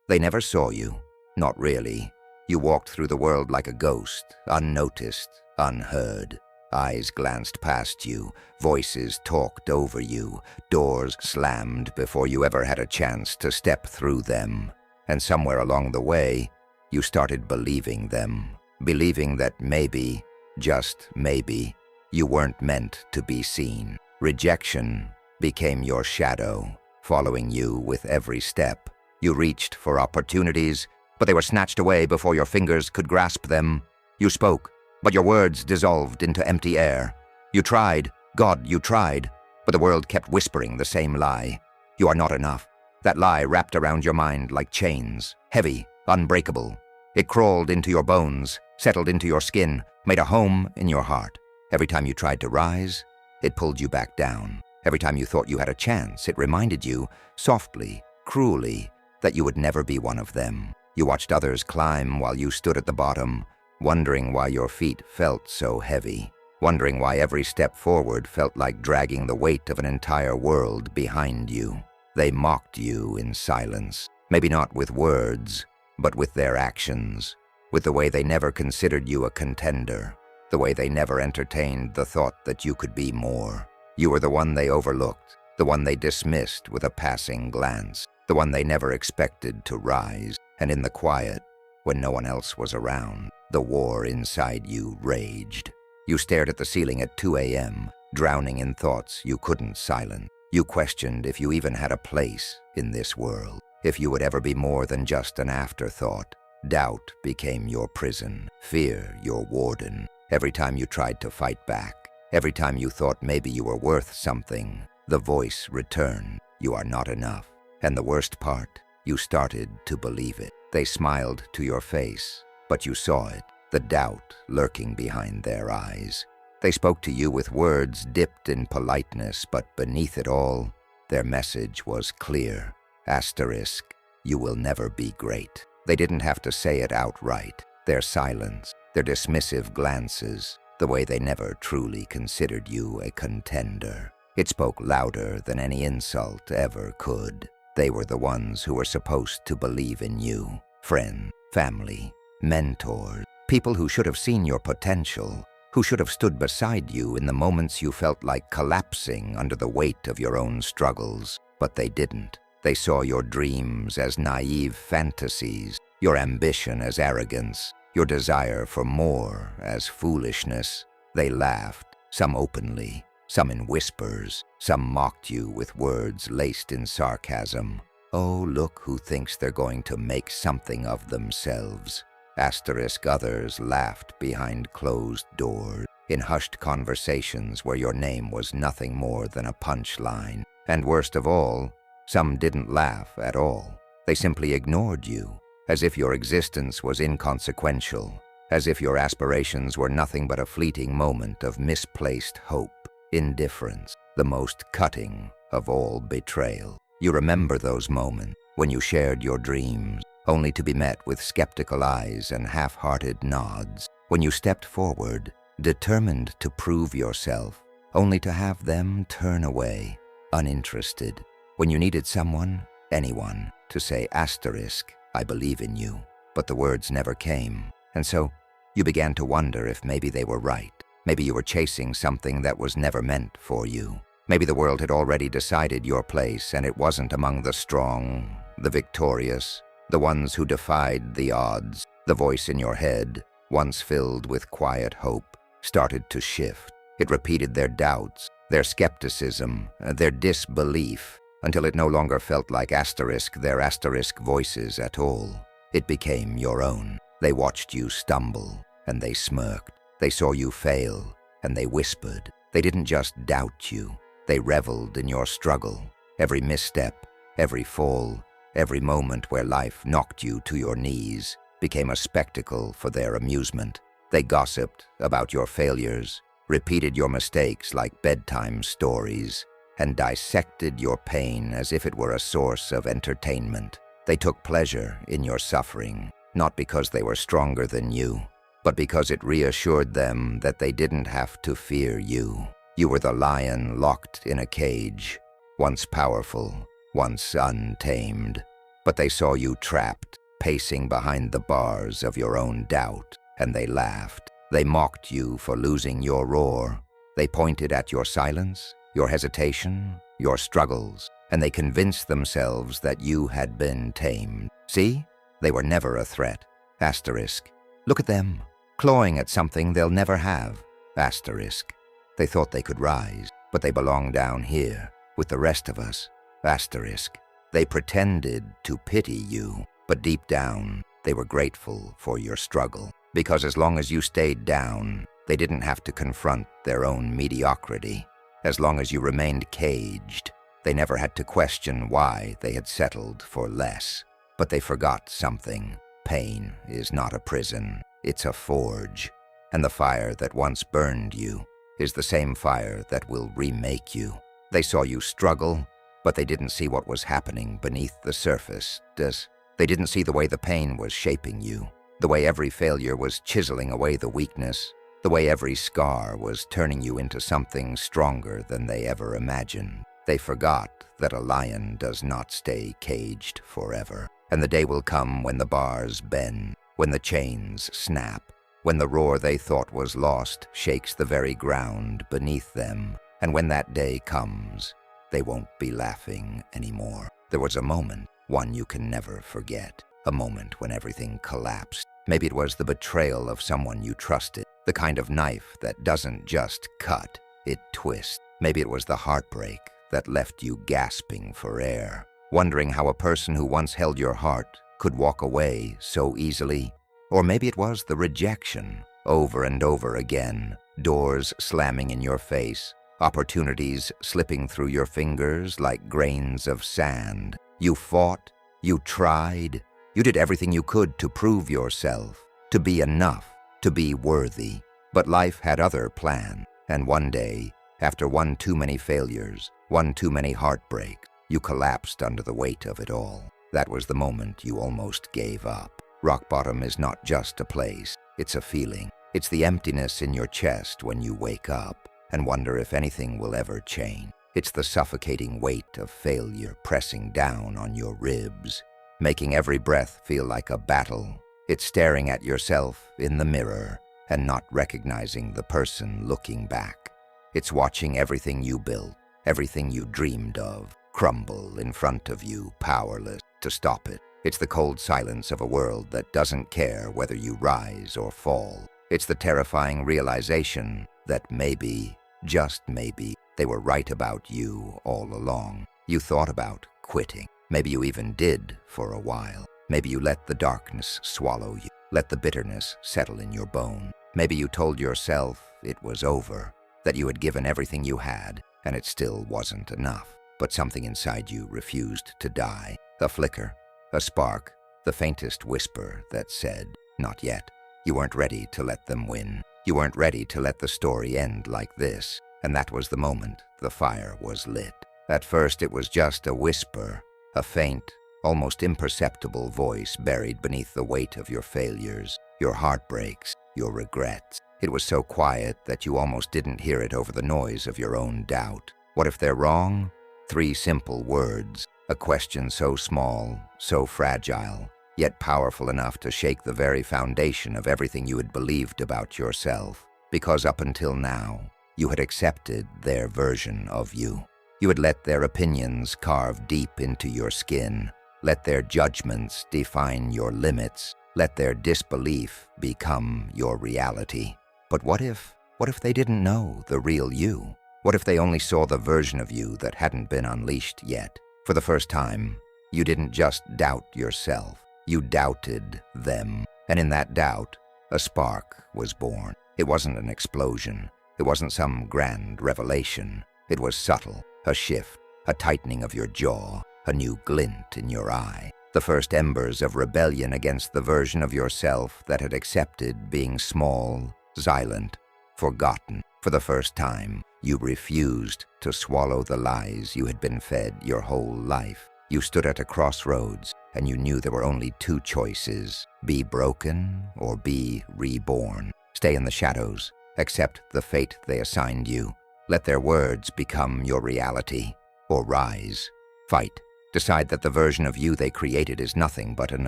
They never saw you. Not really. You walked through the world like a ghost, unnoticed, unheard. Eyes glanced past you, voices talked over you, doors slammed before you ever had a chance to step through them. And somewhere along the way, you started believing them, believing that maybe, just maybe, you weren't meant to be seen. Rejection became your shadow, following you with every step. You reached for opportunities, but they were snatched away before your fingers could grasp them. You spoke, but your words dissolved into empty air. You tried, God, you tried, but the world kept whispering the same lie. You are not enough. That lie wrapped around your mind like chains, heavy, unbreakable. It crawled into your bones, settled into your skin, made a home in your heart. Every time you tried to rise, it pulled you back down. Every time you thought you had a chance, it reminded you, softly, cruelly, that you would never be one of them. You watched others climb while you stood at the bottom, wondering why your feet felt so heavy, wondering why every step forward felt like dragging the weight of an entire world behind you. They mocked you in silence, maybe not with words, but with their actions, with the way they never considered you a contender, the way they never entertained the thought that you could be more. You were the one they overlooked, the one they dismissed with a passing glance, the one they never expected to rise. And in the quiet, when no one else was around, the war inside you raged. You stared at the ceiling at 2 a.m., drowning in thoughts you couldn't silence. You questioned if you even had a place in this world, if you would ever be more than just an afterthought. Doubt became your prison, fear your warden. Every time you tried to fight back, every time you thought maybe you were worth something, the voice returned, you are not enough. And the worst part, you started to believe it. They smiled to your face, but you saw it, the doubt lurking behind their eyes. They spoke to you with words dipped in politeness, but beneath it all, their message was clear. Asterisk, you will never be great. They didn't have to say it outright. Their silence, their dismissive glances, the way they never truly considered you a contender. It spoke louder than any insult ever could. They were the ones who were supposed to believe in you. Friends, family, mentors, people who should have seen your potential, who should have stood beside you in the moments you felt like collapsing under the weight of your own struggles. But they didn't. They saw your dreams as naive fantasies, your ambition as arrogance, your desire for more as foolishness. They laughed, some openly, some in whispers, some mocked you with words laced in sarcasm. Oh, look who thinks they're going to make something of themselves. Asterisk others laughed behind closed doors, in hushed conversations where your name was nothing more than a punchline. And worst of all, some didn't laugh at all. They simply ignored you, as if your existence was inconsequential, as if your aspirations were nothing but a fleeting moment of misplaced hope. Indifference, the most cutting of all betrayal. You remember those moments when you shared your dreams, only to be met with skeptical eyes and half-hearted nods, when you stepped forward, determined to prove yourself, only to have them turn away, uninterested, when you needed someone, anyone, to say asterisk, I believe in you, but the words never came, and so you began to wonder if maybe they were right. Maybe you were chasing something that was never meant for you. Maybe the world had already decided your place and it wasn't among the strong, the victorious, the ones who defied the odds. The voice in your head, once filled with quiet hope, started to shift. It repeated their doubts, their skepticism, their disbelief, until it no longer felt like their asterisk voices at all. It became your own. They watched you stumble, and they smirked. They saw you fail, and they whispered. They didn't just doubt you. They reveled in your struggle. Every misstep, every fall, every moment where life knocked you to your knees became a spectacle for their amusement. They gossiped about your failures, repeated your mistakes like bedtime stories, and dissected your pain as if it were a source of entertainment. They took pleasure in your suffering, not because they were stronger than you, but because it reassured them that they didn't have to fear you. You were the lion locked in a cage, once powerful, once untamed. But they saw you trapped, pacing behind the bars of your own doubt, and they laughed. They mocked you for losing your roar. They pointed at your silence, your hesitation, your struggles, and they convinced themselves that you had been tamed. See? They were never a threat. Asterisk. Look at them, clawing at something they'll never have. Asterisk. They thought they could rise, but they belong down here, with the rest of us. Asterisk. They pretended to pity you, but deep down, they were grateful for your struggle. Because as long as you stayed down, they didn't have to confront their own mediocrity. As long as you remained caged, they never had to question why they had settled for less. But they forgot something. Pain is not a prison, it's a forge. And the fire that once burned you is the same fire that will remake you. They saw you struggle, but they didn't see what was happening beneath the surface. They didn't see the way the pain was shaping you, the way every failure was chiseling away the weakness, the way every scar was turning you into something stronger than they ever imagined. They forgot that a lion does not stay caged forever. And the day will come when the bars bend, when the chains snap, when the roar they thought was lost shakes the very ground beneath them. And when that day comes, they won't be laughing anymore. There was a moment, one you can never forget, a moment when everything collapsed. Maybe it was the betrayal of someone you trusted, the kind of knife that doesn't just cut, it twists. Maybe it was the heartbreak that left you gasping for air, wondering how a person who once held your heart could walk away so easily. Or maybe it was the rejection, over and over again, doors slamming in your face, opportunities slipping through your fingers like grains of sand. You fought, you tried, you did everything you could to prove yourself, to be enough, to be worthy. But life had other plans, and one day, after one too many failures, one too many heartbreaks, you collapsed under the weight of it all. That was the moment you almost gave up. Rock bottom is not just a place, it's a feeling. It's the emptiness in your chest when you wake up and wonder if anything will ever change. It's the suffocating weight of failure pressing down on your ribs, making every breath feel like a battle. It's staring at yourself in the mirror and not recognizing the person looking back. It's watching everything you built, everything you dreamed of, crumble in front of you, powerless to stop it. It's the cold silence of a world that doesn't care whether you rise or fall. It's the terrifying realization that maybe, just maybe, they were right about you all along. You thought about quitting. Maybe you even did for a while. Maybe you let the darkness swallow you, let the bitterness settle in your bone. Maybe you told yourself it was over, that you had given everything you had, and it still wasn't enough. But something inside you refused to die. A flicker, a spark, the faintest whisper that said, not yet. You weren't ready to let them win. You weren't ready to let the story end like this. And that was the moment the fire was lit. At first it was just a whisper, a faint, almost imperceptible voice buried beneath the weight of your failures, your heartbreaks, your regrets. It was so quiet that you almost didn't hear it over the noise of your own doubt. What if they're wrong? 3 simple words, a question so small, so fragile, yet powerful enough to shake the very foundation of everything you had believed about yourself. Because up until now, you had accepted their version of you. You had let their opinions carve deep into your skin, let their judgments define your limits, let their disbelief become your reality. But what if they didn't know the real you? What if they only saw the version of you that hadn't been unleashed yet? For the first time, you didn't just doubt yourself, you doubted them. And in that doubt, a spark was born. It wasn't an explosion. It wasn't some grand revelation. It was subtle, a shift, a tightening of your jaw, a new glint in your eye. The first embers of rebellion against the version of yourself that had accepted being small, silent, forgotten. For the first time, you refused to swallow the lies you had been fed your whole life. You stood at a crossroads, and you knew there were only 2 choices: be broken or be reborn. Stay in the shadows, accept the fate they assigned you, let their words become your reality, or rise, fight, Decide that the version of you they created is nothing but an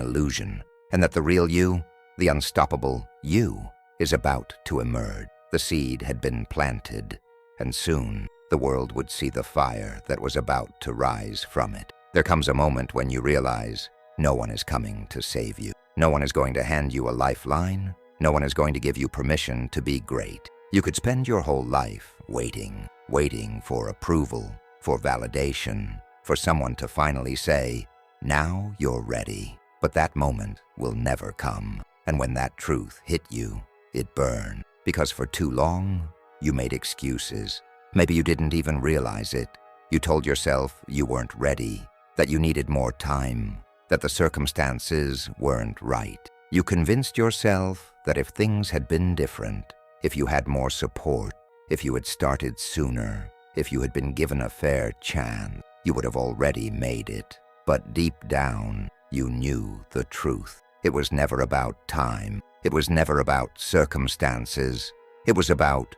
illusion, and that the real you, the unstoppable you, is about to emerge. The seed had been planted, and soon the world would see the fire that was about to rise from it. There comes a moment when you realize no one is coming to save you. No one is going to hand you a lifeline. No one is going to give you permission to be great. You could spend your whole life waiting for approval, for validation, for someone to finally say, "Now you're ready." But that moment will never come. And when that truth hit you, it burned. Because for too long, you made excuses. Maybe you didn't even realize it. You told yourself you weren't ready, that you needed more time, that the circumstances weren't right. You convinced yourself that if things had been different, if you had more support, if you had started sooner, if you had been given a fair chance, you would have already made it. But deep down, you knew the truth. It was never about time. It was never about circumstances. It was about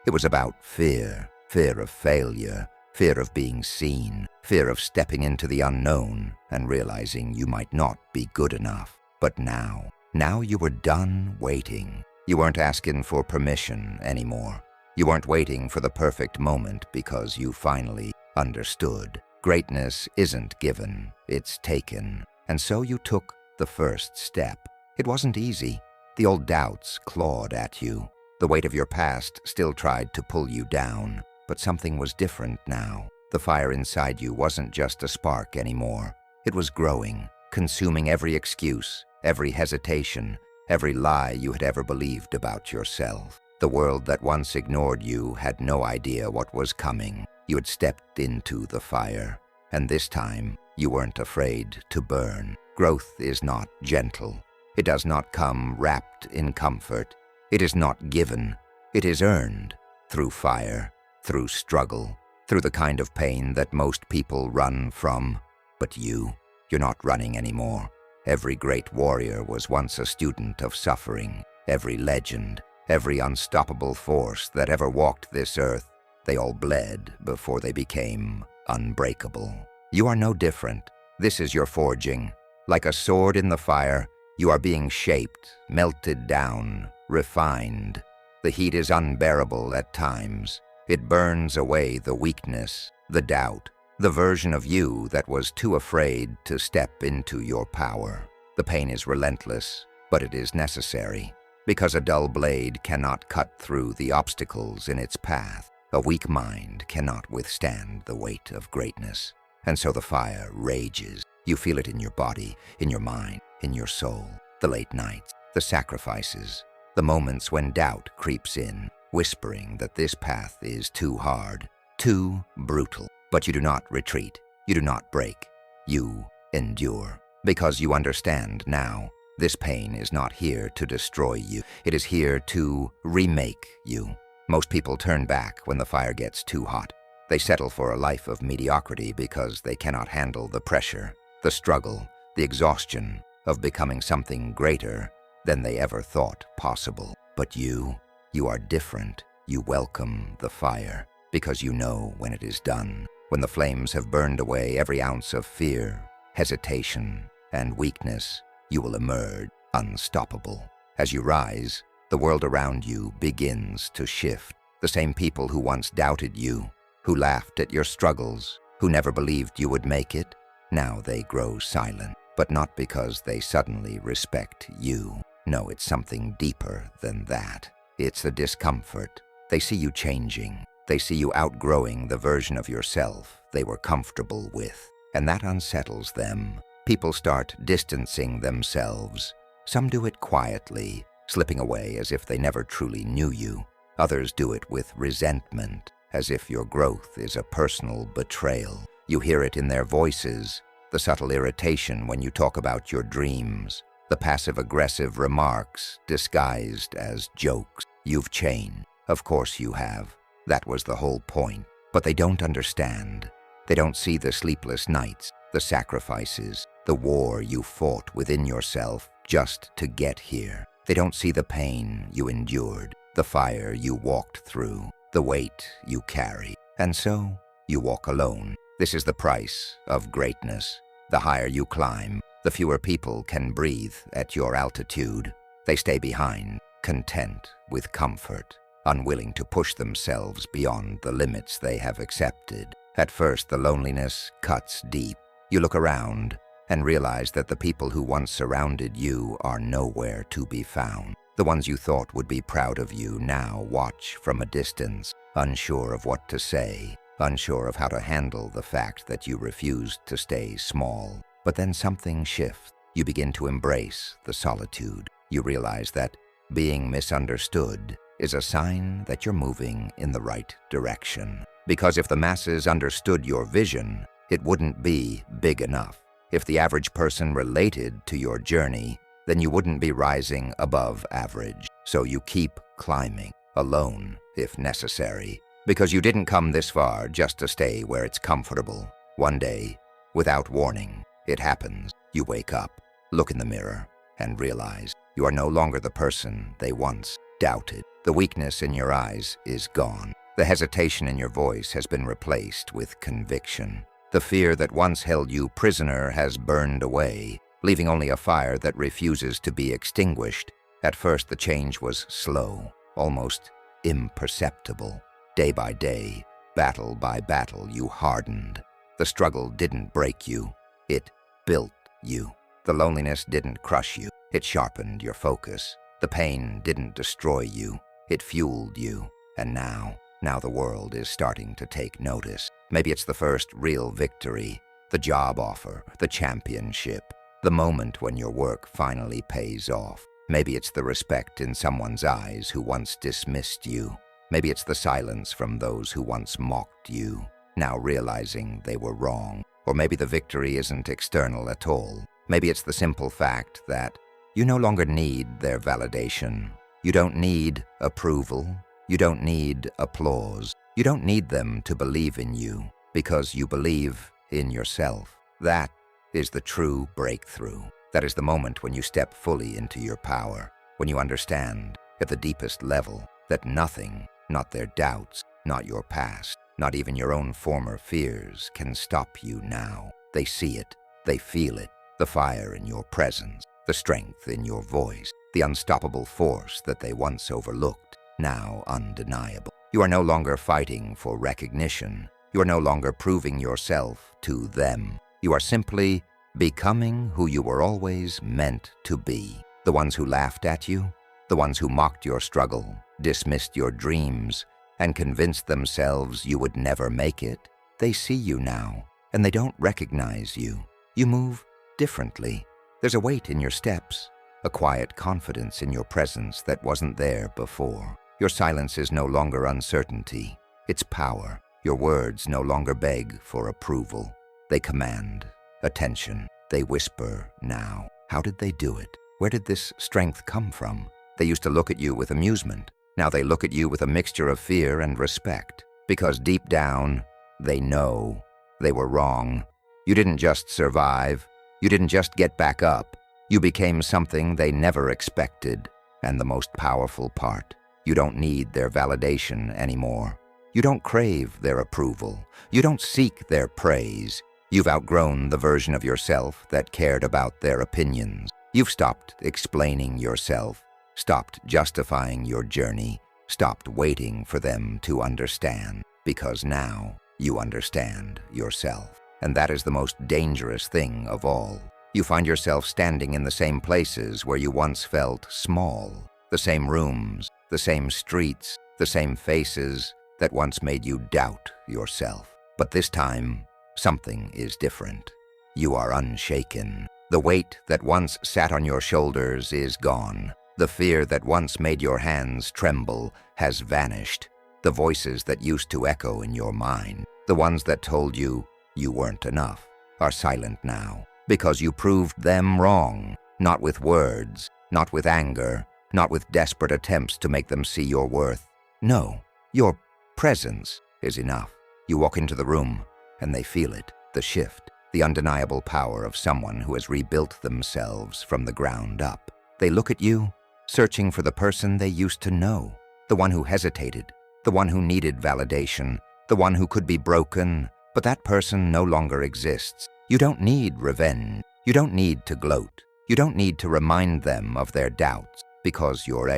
It was about fear. Fear of failure. Fear of being seen. Fear of stepping into the unknown and realizing you might not be good enough. But now you were done waiting. You weren't asking for permission anymore. You weren't waiting for the perfect moment because you finally understood. Greatness isn't given, it's taken. And so you took the first step. It wasn't easy. The old doubts clawed at you. The weight of your past still tried to pull you down. But something was different now. The fire inside you wasn't just a spark anymore. It was growing, consuming every excuse, every hesitation, every lie you had ever believed about yourself. The world that once ignored you had no idea what was coming. You had stepped into the fire, and this time you weren't afraid to burn. Growth is not gentle. It does not come wrapped in comfort. It is not given. It is earned through fire, through struggle, through the kind of pain that most people run from. But you're not running anymore. Every great warrior was once a student of suffering. Every legend, every unstoppable force that ever walked this earth, they all bled before they became unbreakable. You are no different. This is your forging. Like a sword in the fire, you are being shaped, melted down, refined. The heat is unbearable at times. It burns away the weakness, the doubt, the version of you that was too afraid to step into your power. The pain is relentless, but it is necessary, because a dull blade cannot cut through the obstacles in its path. A weak mind cannot withstand the weight of greatness. And so the fire rages. You feel it in your body, in your mind, in your soul. The late nights, the sacrifices, the moments when doubt creeps in, whispering that this path is too hard, too brutal. But you do not retreat. You do not break. You endure. Because you understand now, this pain is not here to destroy you. It is here to remake you. Most people turn back when the fire gets too hot. They settle for a life of mediocrity because they cannot handle the pressure, the struggle, the exhaustion of becoming something greater than they ever thought possible. But you are different. You welcome the fire because you know when it is done, when the flames have burned away every ounce of fear, hesitation, and weakness, you will emerge unstoppable. As you rise, the world around you begins to shift. The same people who once doubted you, who laughed at your struggles, who never believed you would make it, now they grow silent. But not because they suddenly respect you. No, it's something deeper than that. It's the discomfort. They see you changing. They see you outgrowing the version of yourself they were comfortable with. And that unsettles them. People start distancing themselves. Some do it quietly, slipping away as if they never truly knew you. Others do it with resentment, as if your growth is a personal betrayal. You hear it in their voices, the subtle irritation when you talk about your dreams, the passive-aggressive remarks disguised as jokes. You've changed. Of course you have. That was the whole point. But they don't understand. They don't see the sleepless nights, the sacrifices, the war you fought within yourself just to get here. They don't see the pain you endured, the fire you walked through, the weight you carry. And so, you walk alone. This is the price of greatness. The higher you climb, the fewer people can breathe at your altitude. They stay behind, content with comfort, unwilling to push themselves beyond the limits they have accepted. At first, the loneliness cuts deep. You look around and realize that the people who once surrounded you are nowhere to be found. The ones you thought would be proud of you now watch from a distance, unsure of what to say, unsure of how to handle the fact that you refused to stay small. But then something shifts. You begin to embrace the solitude. You realize that being misunderstood is a sign that you're moving in the right direction. Because if the masses understood your vision, it wouldn't be big enough. If the average person related to your journey, then you wouldn't be rising above average. So you keep climbing, alone if necessary, because you didn't come this far just to stay where it's comfortable. One day, without warning, it happens. You wake up, look in the mirror, and realize you are no longer the person they once doubted. The weakness in your eyes is gone. The hesitation in your voice has been replaced with conviction. The fear that once held you prisoner has burned away, leaving only a fire that refuses to be extinguished. At first, the change was slow, almost imperceptible. Day by day, battle by battle, you hardened. The struggle didn't break you, it built you. The loneliness didn't crush you, it sharpened your focus. The pain didn't destroy you, it fueled you. And now the world is starting to take notice. Maybe it's the first real victory, the job offer, the championship, the moment when your work finally pays off. Maybe it's the respect in someone's eyes who once dismissed you. Maybe it's the silence from those who once mocked you, now realizing they were wrong. Or maybe the victory isn't external at all. Maybe it's the simple fact that you no longer need their validation. You don't need approval. You don't need applause. You don't need them to believe in you because you believe in yourself. That is the true breakthrough. That is the moment when you step fully into your power, when you understand at the deepest level that nothing, not their doubts, not your past, not even your own former fears can stop you now. They see it, they feel it, the fire in your presence, the strength in your voice, the unstoppable force that they once overlooked, now undeniable. You are no longer fighting for recognition. You are no longer proving yourself to them. You are simply becoming who you were always meant to be. The ones who laughed at you, the ones who mocked your struggle, dismissed your dreams, and convinced themselves you would never make it, they see you now, and they don't recognize you. You move differently. There's a weight in your steps, a quiet confidence in your presence that wasn't there before. Your silence is no longer uncertainty, it's power. Your words no longer beg for approval. They command attention. They whisper now. How did they do it? Where did this strength come from? They used to look at you with amusement. Now they look at you with a mixture of fear and respect, because deep down, they know they were wrong. You didn't just survive. You didn't just get back up. You became something they never expected. And the most powerful part, you don't need their validation anymore. You don't crave their approval. You don't seek their praise. You've outgrown the version of yourself that cared about their opinions. You've stopped explaining yourself, stopped justifying your journey, stopped waiting for them to understand, because now you understand yourself. And that is the most dangerous thing of all. You find yourself standing in the same places where you once felt small, the same rooms, the same streets, the same faces that once made you doubt yourself. But this time, something is different. You are unshaken. The weight that once sat on your shoulders is gone. The fear that once made your hands tremble has vanished. The voices that used to echo in your mind, the ones that told you you weren't enough, are silent now, because you proved them wrong, not with words, not with anger, not with desperate attempts to make them see your worth. No, your presence is enough. You walk into the room, and they feel it, the shift, the undeniable power of someone who has rebuilt themselves from the ground up. They look at you, searching for the person they used to know, the one who hesitated, the one who needed validation, the one who could be broken But that person no longer exists. You don't need revenge. You don't need to gloat. You don't need to remind them of their doubts, because your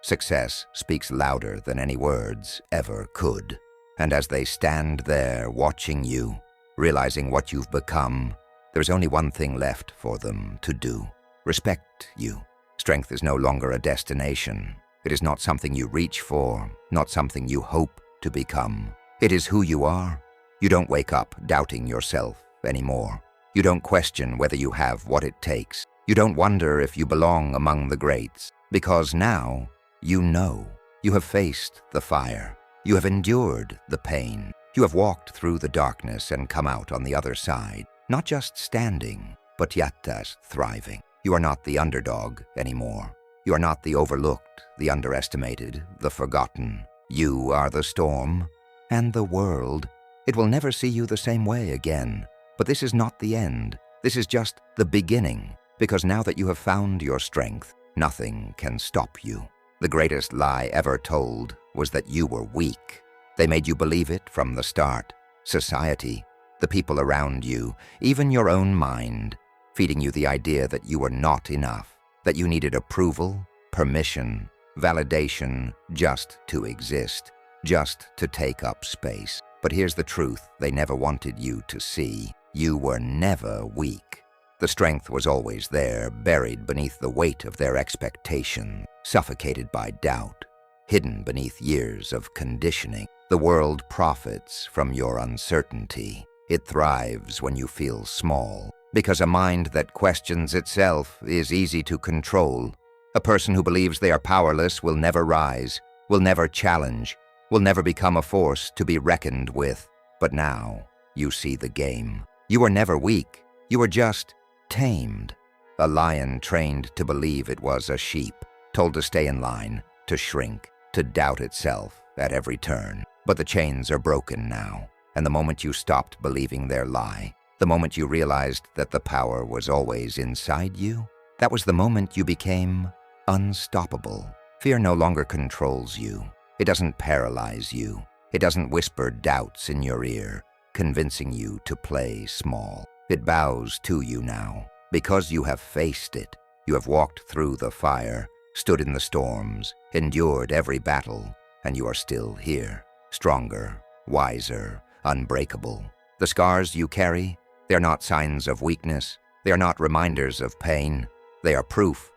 success speaks louder than any words ever could. And as they stand there watching you, realizing what you've become, there's only one thing left for them to do: respect you. Strength is no longer a destination. It is not something you reach for, not something you hope to become. It is who you are. You don't wake up doubting yourself anymore. You don't question whether you have what it takes. You don't wonder if you belong among the greats, because now you know. You have faced the fire. You have endured the pain. You have walked through the darkness and come out on the other side, not just standing, but yet thriving. You are not the underdog anymore. You are not the overlooked, the underestimated, the forgotten. You are the storm, and the world. It will never see you the same way again. But this is not the end. This is just the beginning, because now that you have found your strength, nothing can stop you. The greatest lie ever told was that you were weak. They made you believe it from the start. Society, the people around you, even your own mind, feeding you the idea that you were not enough, that you needed approval, permission, validation just to exist, just to take up space. But here's the truth they never wanted you to see. You were never weak. The strength was always there, buried beneath the weight of their expectation, suffocated by doubt, hidden beneath years of conditioning. The world profits from your uncertainty. It thrives when you feel small, because a mind that questions itself is easy to control. A person who believes they are powerless will never rise, will never challenge, will never become a force to be reckoned with. But now, you see the game. You were never weak. You were just tamed. A lion trained to believe it was a sheep, told to stay in line, to shrink, to doubt itself at every turn. But the chains are broken now, and the moment you stopped believing their lie, the moment you realized that the power was always inside you, that was the moment you became unstoppable. Fear no longer controls you. It doesn't paralyze you. It doesn't whisper doubts in your ear, convincing you to play small. It bows to you now, because you have faced it. You have walked through the fire, stood in the storms, endured every battle, and you are still here, stronger, wiser, unbreakable. The scars you carry, they are not signs of weakness. They are not reminders of pain. They are proof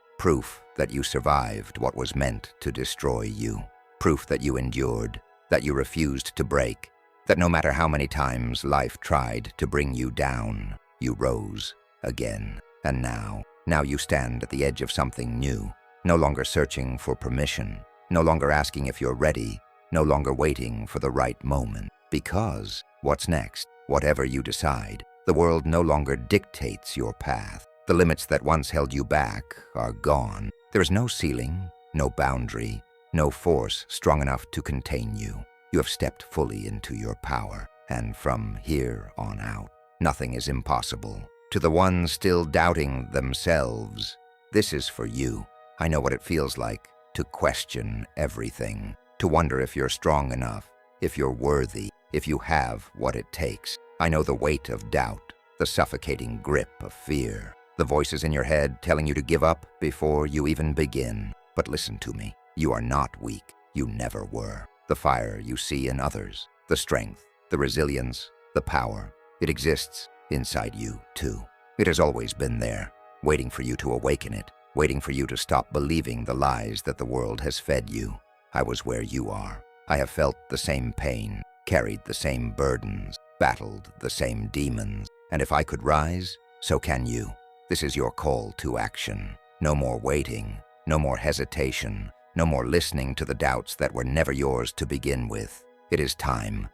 that you survived what was meant to destroy you. Proof that you endured, that you refused to break, that no matter how many times life tried to bring you down, you rose again. And now you stand at the edge of something new, no longer searching for permission, no longer asking if you're ready, no longer waiting for the right moment. Because what's next? Whatever you decide, the world no longer dictates your path. The limits that once held you back are gone. There is no ceiling, no boundary, no force strong enough to contain you. You have stepped fully into your power, and from here on out, nothing is impossible. To the ones still doubting themselves, this is for you. I know what it feels like to question everything, to wonder if you're strong enough, if you're worthy, if you have what it takes. I know the weight of doubt, the suffocating grip of fear, the voices in your head telling you to give up before you even begin. But listen to me. You are not weak. You never were. The fire you see in others, the strength, the resilience, the power, it exists inside you too. It has always been there, waiting for you to awaken it, waiting for you to stop believing the lies that the world has fed you. I was where you are. I have felt the same pain, carried the same burdens, battled the same demons. And if I could rise, so can you. This is your call to action. No more waiting, no more hesitation, no more listening to the doubts that were never yours to begin with. It is time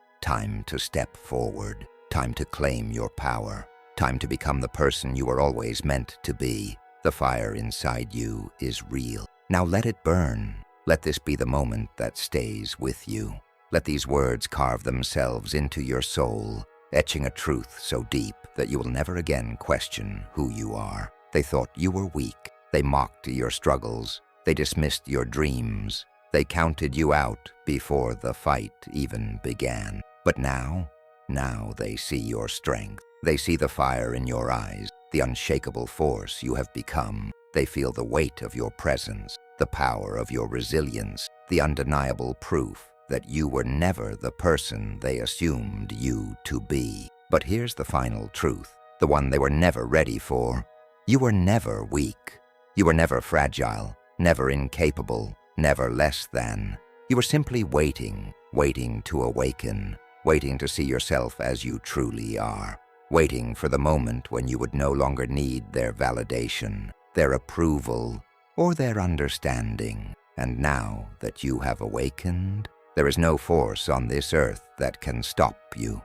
to step forward, time to claim your power, time to become the person you were always meant to be. The fire inside you is real. Now let it burn. Let this be the moment that stays with you. Let these words carve themselves into your soul, etching a truth so deep that you will never again question who you are. They thought you were weak. They mocked your struggles. They dismissed your dreams. They counted you out before the fight even began. But now Now they see your strength. They see the fire in your eyes, the unshakable force you have become. They feel the weight of your presence, the power of your resilience, the undeniable proof that you were never the person they assumed you to be. But here's the final truth, the one they were never ready for. You were never weak. You were never fragile, never incapable, never less than. You were simply waiting to awaken, waiting to see yourself as you truly are, waiting for the moment when you would no longer need their validation, their approval, or their understanding. And now that you have awakened, there is no force on this earth that can stop you.